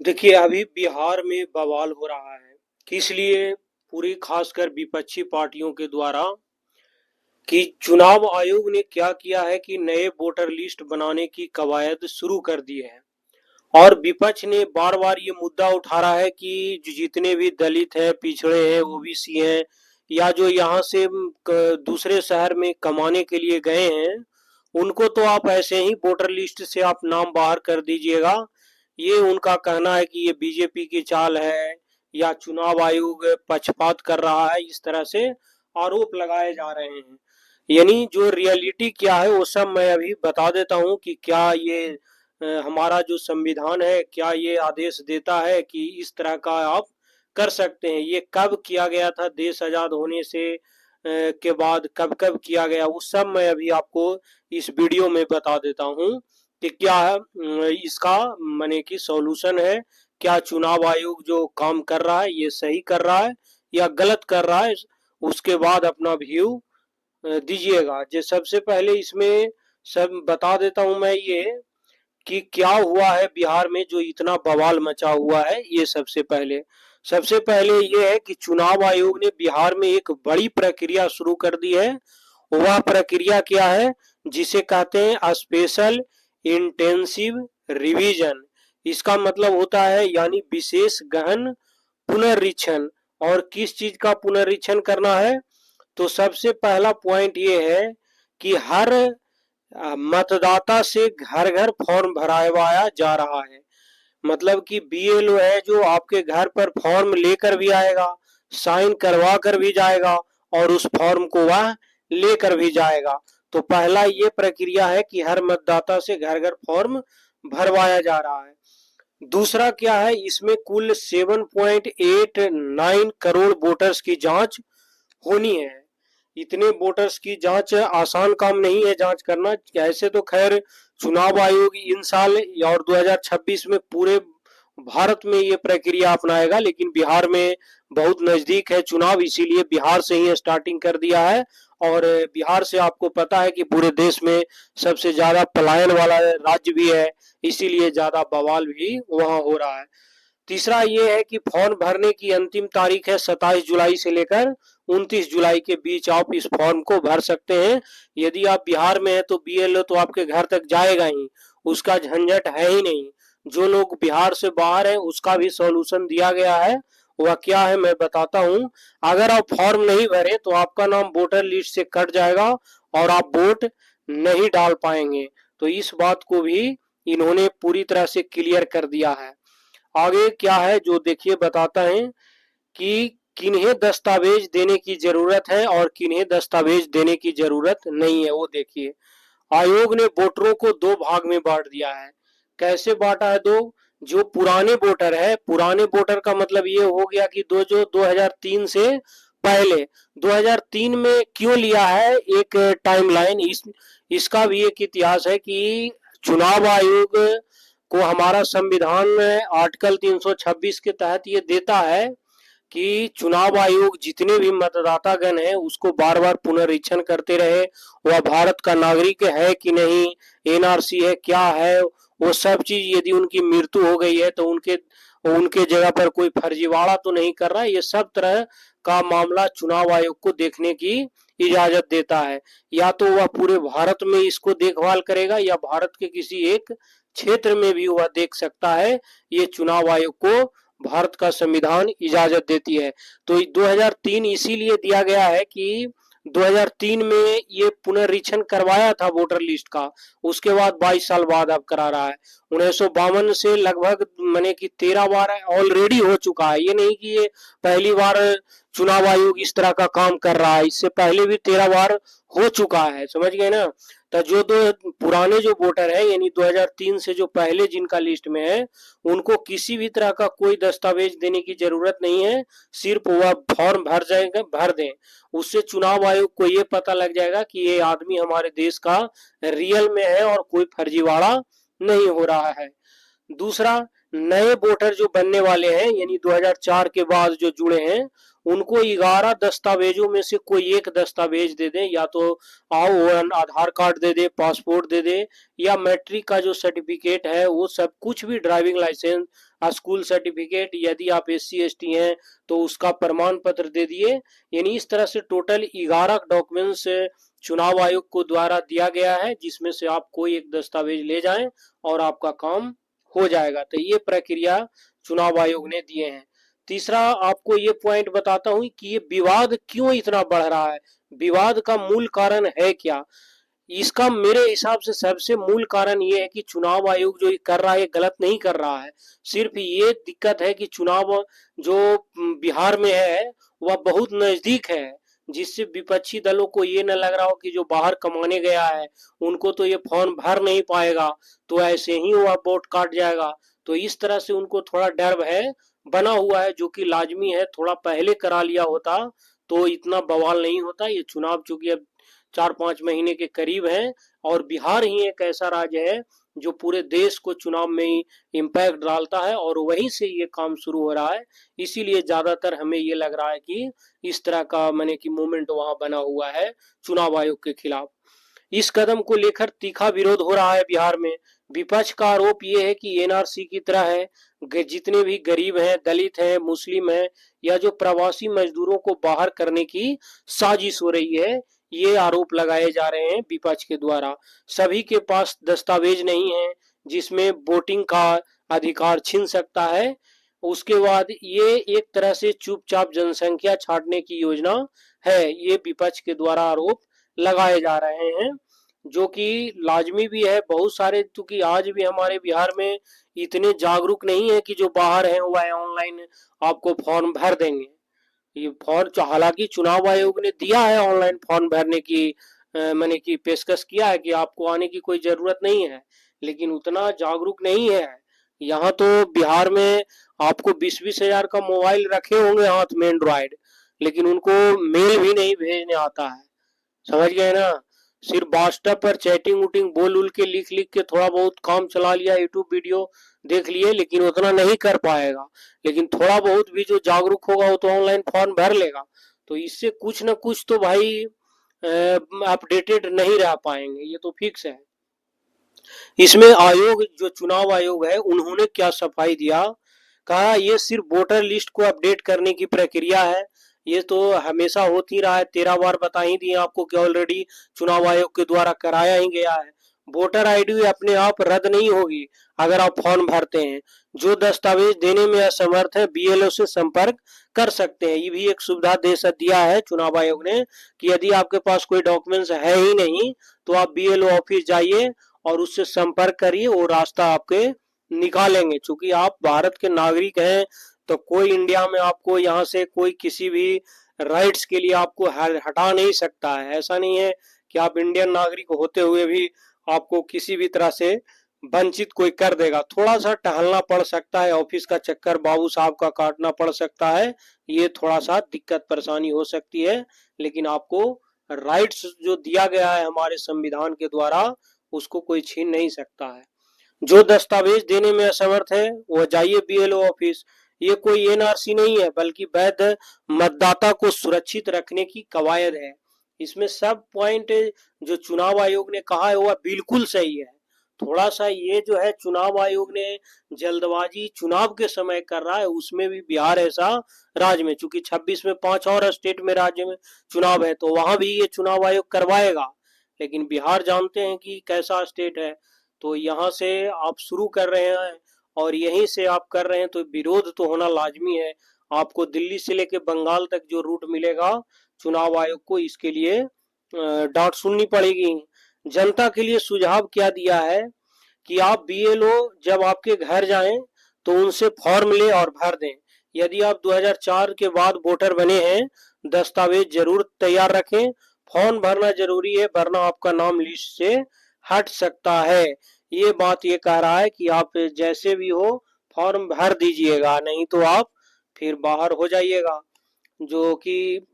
देखिए, अभी बिहार में बवाल हो रहा है। किस लिए? पूरी खासकर विपक्षी पार्टियों के द्वारा कि चुनाव आयोग ने क्या किया है कि नए वोटर लिस्ट बनाने की कवायद शुरू कर दी है। और विपक्ष ने बार बार ये मुद्दा उठा रहा है कि जो जितने भी दलित हैं, पिछड़े हैं, ओबीसी हैं, या जो यहाँ से दूसरे शहर में कमाने के लिए गए हैं, उनको तो आप ऐसे ही वोटर लिस्ट से आप नाम बाहर कर दीजिएगा। ये उनका कहना है कि ये बीजेपी की चाल है या चुनाव आयोग पक्षपात कर रहा है, इस तरह से आरोप लगाए जा रहे हैं। यानी जो रियलिटी क्या है वो सब मैं अभी बता देता हूँ कि क्या ये हमारा जो संविधान है क्या ये आदेश देता है कि इस तरह का आप कर सकते हैं। ये कब किया गया था, देश आजाद होने से के बाद कब कब किया गया, वो सब मैं अभी आपको इस वीडियो में बता देता हूँ कि क्या है इसका माने कि सॉल्यूशन है। क्या चुनाव आयोग जो काम कर रहा है ये सही कर रहा है या गलत कर रहा है, उसके बाद अपना व्यू दीजिएगा। जो सबसे पहले इसमें सब बता देता हूं मैं ये कि क्या हुआ है बिहार में जो इतना बवाल मचा हुआ है। ये सबसे पहले ये है कि चुनाव आयोग ने बिहार में एक बड़ी प्रक्रिया शुरू कर दी है। वह प्रक्रिया क्या है? जिसे कहते हैं स्पेशल इंटेंसिव रिवीजन। इसका मतलब होता है यानी विशेष गहन पुनरीक्षण। और किस चीज का पुनरीक्षण करना है? तो सबसे पहला पॉइंट ये है कि हर मतदाता से घर घर फॉर्म भरवाया जा रहा है। मतलब कि बीएलओ है जो आपके घर पर फॉर्म लेकर भी आएगा, साइन करवा कर भी जाएगा, और उस फॉर्म को वह लेकर भी जाएगा। तो पहला ये प्रक्रिया है कि हर मतदाता से घर घर फॉर्म भरवाया जा रहा है। दूसरा क्या है, इसमें कुल 7.89 करोड़ वोटर्स की जांच होनी है। इतने वोटर्स की जांच आसान काम नहीं है जांच करना। ऐसे तो खैर चुनाव आयोग इन साल और 2026 में पूरे भारत में ये प्रक्रिया अपनाएगा, लेकिन बिहार में बहुत नजदीक है चुनाव, इसीलिए बिहार से ही स्टार्टिंग कर दिया है। और बिहार से आपको पता है कि पूरे देश में सबसे ज्यादा पलायन वाला राज्य भी है, इसीलिए ज्यादा बवाल भी वहां हो रहा है। तीसरा ये है कि फॉर्म भरने की अंतिम तारीख है 27 जुलाई से लेकर 29 जुलाई के बीच आप इस फॉर्म को भर सकते हैं। यदि आप बिहार में हैं तो बीएलओ तो आपके घर तक जाएगा ही, उसका झंझट है ही नहीं। जो लोग बिहार से बाहर हैं उसका भी सॉल्यूशन दिया गया है। वह क्या है मैं बताता हूँ। अगर आप फॉर्म नहीं भरे तो आपका नाम वोटर लिस्ट से कट जाएगा और आप वोट नहीं डाल पाएंगे। तो इस बात को भी इन्होंने पूरी तरह से क्लियर कर दिया है। आगे क्या है जो देखिए बताता है कि किन्हें दस्तावेज देने की जरूरत है और किन्हें दस्तावेज देने की जरूरत नहीं है, वो देखिए। आयोग ने वोटरों को दो भाग में बांट दिया है। कैसे बांटा है? दो, जो पुराने वोटर है, पुराने वोटर का मतलब ये हो गया कि दो जो 2003 से पहले, 2003 में क्यों लिया है एक टाइमलाइन, इसका भी एक इतिहास है कि चुनाव आयोग को हमारा संविधान आर्टिकल 326 के तहत ये देता है कि चुनाव आयोग जितने भी मतदाता गण हैं उसको बार बार पुनरीक्षण करते रहे, वह भारत का नागरिक है कि नहीं, एनआरसी है क्या है, वो सब चीज। यदि उनकी मृत्यु हो गई है तो उनके उनके जगह पर कोई फर्जीवाड़ा तो नहीं कर रहा है, ये सब तरह का मामला चुनाव आयोग को देखने की इजाजत देता है। या तो वह पूरे भारत में इसको देखभाल करेगा या भारत के किसी एक क्षेत्र में भी वह देख सकता है। ये चुनाव आयोग को भारत का संविधान इजाजत देती है। तो 2003 इसीलिए दिया गया है कि 2003 में ये पुनरीक्षण करवाया था वोटर लिस्ट का, उसके बाद 22 साल बाद अब करा रहा है। 1952 से लगभग माने कि 13 बार ऑलरेडी हो चुका है। ये नहीं कि ये पहली बार चुनाव आयोग इस तरह का काम कर रहा है, इससे पहले भी 13 बार हो चुका है, समझ गए ना। तो जो दो पुराने जो वोटर है यानी 2003 से जो पहले जिनका लिस्ट में है, उनको किसी भी तरह का कोई दस्तावेज देने की जरूरत नहीं है। सिर्फ वह फॉर्म भर जाएगा, भर दें, उससे चुनाव आयोग को ये पता लग जाएगा कि ये आदमी हमारे देश का रियल में है और कोई फर्जीवाड़ा नहीं हो रहा है। दूसरा, नए वोटर जो बनने वाले हैं यानी 2004 के बाद जो जुड़े हैं, उनको 11 दस्तावेजों में से कोई एक दस्तावेज दे दें, या तो आओ आधार कार्ड दे दे, पासपोर्ट दे दे, या मैट्रिक का जो सर्टिफिकेट है वो सब कुछ भी, ड्राइविंग लाइसेंस, स्कूल सर्टिफिकेट, यदि आप SC ST हैं तो उसका प्रमाण पत्र दे दिए। यानी इस तरह से टोटल 11 डॉक्यूमेंट्स चुनाव आयोग को द्वारा दिया गया है, जिसमें से आप कोई एक दस्तावेज ले जाएं और आपका काम हो जाएगा। तो ये प्रक्रिया चुनाव आयोग ने दिए हैं। तीसरा, आपको ये पॉइंट बताता हूं कि ये विवाद क्यों इतना बढ़ रहा है, विवाद का मूल कारण है क्या। इसका मेरे हिसाब से सबसे मूल कारण ये है कि चुनाव आयोग जो कर रहा है ये गलत नहीं कर रहा है। सिर्फ ये दिक्कत है कि चुनाव जो बिहार में है वह बहुत नजदीक है, जिससे विपक्षी दलों को ये न लग रहा हो कि जो बाहर कमाने गया है उनको तो ये फॉर्म भर नहीं पाएगा, तो ऐसे ही वह वोट काट जाएगा। तो इस तरह से उनको थोड़ा डर है बना हुआ है, जो कि लाजमी है। थोड़ा पहले करा लिया होता तो इतना बवाल नहीं होता। ये चुनाव चूंकि अब 4-5 महीने के करीब है, और बिहार ही एक ऐसा राज्य है जो पूरे देश को चुनाव में ही इम्पैक्ट डालता है, और वहीं से ये काम शुरू हो रहा है। इसीलिए ज्यादातर हमें ये लग रहा है कि इस तरह का माने कि मूवमेंट वहां बना हुआ है चुनाव आयोग के खिलाफ। इस कदम को लेकर तीखा विरोध हो रहा है बिहार में। विपक्ष का आरोप ये है कि NRC की तरह है, जितने भी गरीब हैं, दलित हैं, मुस्लिम हैं, या जो प्रवासी मजदूरों को बाहर करने की साजिश हो रही है, ये आरोप लगाए जा रहे हैं विपक्ष के द्वारा। सभी के पास दस्तावेज नहीं है जिसमें वोटिंग का अधिकार छीन सकता है। उसके बाद ये एक तरह से चुपचाप जनसंख्या छांटने की योजना है, ये विपक्ष के द्वारा आरोप लगाए जा रहे हैं, जो कि लाजमी भी है। बहुत सारे, क्योंकि आज भी हमारे बिहार में इतने जागरूक नहीं है कि जो बाहर हैं वह ऑनलाइन आपको फॉर्म भर देंगे। ये फॉर्म, हालांकि चुनाव आयोग ने दिया है ऑनलाइन फॉर्म भरने की मैंने की पेशकश किया है कि आपको आने की कोई जरूरत नहीं है, लेकिन उतना जागरूक नहीं है। यहाँ तो बिहार में आपको 20-20 हजार का मोबाइल रखे होंगे हाथ में एंड्रॉयड, लेकिन उनको मेल भी नहीं भेजने आता है। समझ गए ना। सिर्फ व्हाट्सएप पर चैटिंग उटिंग बोल उल के लिख लिख के थोड़ा बहुत काम चला लिया, यूट्यूब वीडियो देख लिए, लेकिन उतना नहीं कर पाएगा। लेकिन थोड़ा बहुत भी जो जागरूक होगा वो तो ऑनलाइन फॉर्म भर लेगा। तो इससे कुछ न कुछ तो भाई अपडेटेड नहीं रह पाएंगे, ये तो फिक्स है। इसमें आयोग, जो चुनाव आयोग है, उन्होंने क्या सफाई दिया, कहा ये सिर्फ वोटर लिस्ट को अपडेट करने की प्रक्रिया है। ये तो हमेशा होती रहा है, 13 बार बता ही दिए आपको कि ऑलरेडी चुनाव आयोग के द्वारा कराया ही गया है। वोटर आईडी अपने आप रद्द नहीं होगी अगर आप फॉर्म भरते हैं। जो दस्तावेज देने में असमर्थ है BLO से संपर्क कर सकते हैं। ये भी एक सुविधा दे दिया है चुनाव आयोग ने कि यदि आपके पास कोई डॉक्यूमेंट्स है ही नहीं तो आप BLO ऑफिस जाइए और उससे संपर्क करिए, वो रास्ता आपके निकालेंगे। क्योंकि आप भारत के नागरिक हैं, तो कोई इंडिया में आपको यहाँ से कोई किसी भी राइट्स के लिए आपको हटा नहीं सकता है। ऐसा नहीं है कि आप इंडियन नागरिक होते हुए भी आपको किसी भी तरह से वंचित कोई कर देगा। थोड़ा सा टहलना पड़ सकता है, ऑफिस का चक्कर बाबू साहब का काटना पड़ सकता है, ये थोड़ा सा दिक्कत परेशानी हो सकती है, लेकिन आपको राइट्स जो दिया गया है हमारे संविधान के द्वारा उसको कोई छीन नहीं सकता है। जो दस्तावेज देने में असमर्थ है वो जाइए BLO ऑफिस। ये कोई NRC नहीं है, बल्कि वैध मतदाता को सुरक्षित रखने की कवायद है। इसमें सब पॉइंट जो चुनाव आयोग ने कहा है वह बिल्कुल सही है। थोड़ा सा ये जो है चुनाव आयोग ने जल्दबाजी चुनाव के समय कर रहा है, उसमें भी बिहार ऐसा राज्य में, चूंकि 26 में 5 और स्टेट में राज्य में चुनाव है, तो वहां भी ये चुनाव आयोग करवाएगा। लेकिन बिहार जानते हैं कि कैसा स्टेट है, तो यहाँ से आप शुरू कर रहे हैं और यहीं से आप कर रहे हैं, तो विरोध तो होना लाजमी है। आपको दिल्ली से लेके बंगाल तक जो रूट मिलेगा, चुनाव आयोग को इसके लिए डांट सुननी पड़ेगी। जनता के लिए सुझाव क्या दिया है कि आप BLO जब आपके घर जाएं तो उनसे फॉर्म ले और भर दें। यदि आप 2004 के बाद वोटर बने हैं, दस्तावेज जरूर तैयार रखें। फॉर्म भरना जरूरी है, वरना आपका नाम लिस्ट से हट सकता है। ये बात ये कह रहा है कि आप जैसे भी हो फॉर्म भर दीजिएगा, नहीं तो आप फिर बाहर हो जाइएगा। जो कि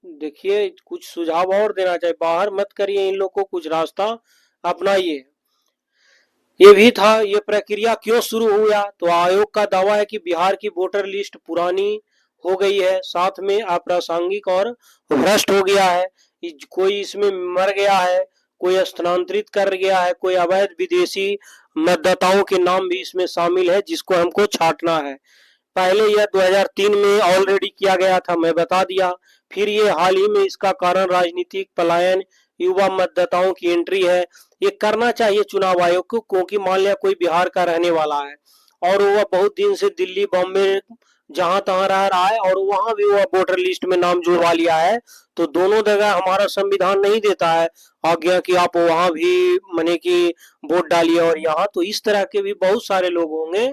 देखिए, कुछ सुझाव और देना चाहिए, बाहर मत करिए इन लोग को, कुछ रास्ता अपनाइए। ये भी था। ये प्रक्रिया क्यों शुरू हुआ? तो आयोग का दावा है कि बिहार की वोटर लिस्ट पुरानी हो गई है, साथ में अप्रासंगिक और भ्रष्ट हो गया है। कोई इसमें मर गया है, कोई स्थानांतरित कर गया है, कोई अवैध विदेशी मतदाताओं के नाम भी इसमें शामिल है, जिसको हमको छांटना है। पहले यह 2003 में ऑलरेडी किया गया था, मैं बता दिया। फिर ये हाल ही में इसका कारण राजनीतिक पलायन, युवा मतदाताओं की एंट्री है। ये करना चाहिए चुनाव आयोग को, क्योंकि मान लिया कोई बिहार का रहने वाला है और वह बहुत दिन से दिल्ली बॉम्बे जहां तहां रह रहा है और वहां भी वह वोटर लिस्ट में नाम जुड़वा लिया है, तो दोनों जगह हमारा संविधान नहीं देता है आज्ञा कि आप वहां भी माने कि वोट डालिए और यहाँ। तो इस तरह के भी बहुत सारे लोग होंगे,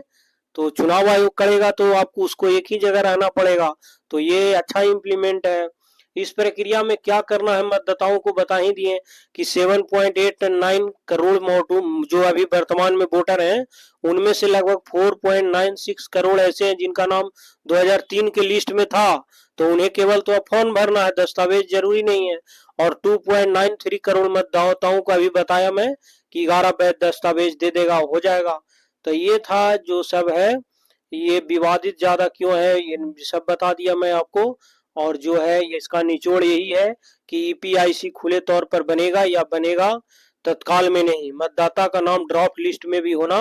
तो चुनाव आयोग करेगा तो आपको उसको एक ही जगह रहना पड़ेगा। तो ये अच्छा इम्प्लीमेंट है। इस प्रक्रिया में क्या करना है मतदाताओं को बता ही दिए कि 7.89 करोड़ जो अभी वर्तमान में वोटर हैं, उनमें से लगभग 4.96 करोड़ ऐसे हैं जिनका नाम 2003 के लिस्ट में था, तो उन्हें केवल तो फॉर्म भरना है, दस्तावेज जरूरी नहीं है। और 2.93 करोड़ मतदाताओं को अभी बताया मैं कि 11 वैध दस्तावेज दे देगा, हो जाएगा। तो ये था जो सब है। ये विवादित ज्यादा क्यों है ये सब बता दिया मैं आपको। और जो है इसका निचोड़ यही है कि ईपीआईसी खुले तौर पर बनेगा या बनेगा तत्काल में नहीं, मतदाता का नाम ड्रॉप लिस्ट में भी होना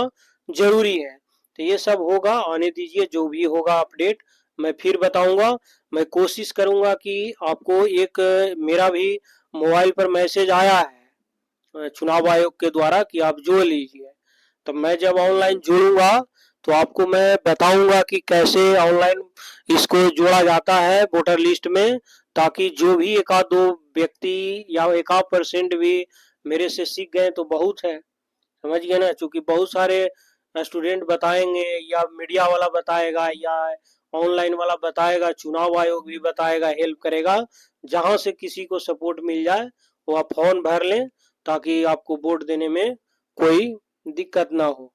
जरूरी है। तो ये सब होगा, आने दीजिए, जो भी होगा अपडेट मैं फिर बताऊंगा। मैं कोशिश करूंगा कि आपको एक मेरा भी मोबाइल पर मैसेज आया है चुनाव आयोग के द्वारा कि आप जोड़ लीजिए। तो मैं जब ऑनलाइन जोड़ूंगा तो आपको मैं बताऊंगा कि कैसे ऑनलाइन इसको जोड़ा जाता है वोटर लिस्ट में, ताकि जो भी एक आध दो व्यक्ति या एक आध परसेंट भी मेरे से सीख गए तो बहुत है, समझ गए ना। क्योंकि बहुत सारे स्टूडेंट बताएंगे या मीडिया वाला बताएगा या ऑनलाइन वाला बताएगा, चुनाव आयोग भी बताएगा, हेल्प करेगा। जहां से किसी को सपोर्ट मिल जाए वो आप फॉर्म भर लें, ताकि आपको वोट देने में कोई दिक्कत ना हो।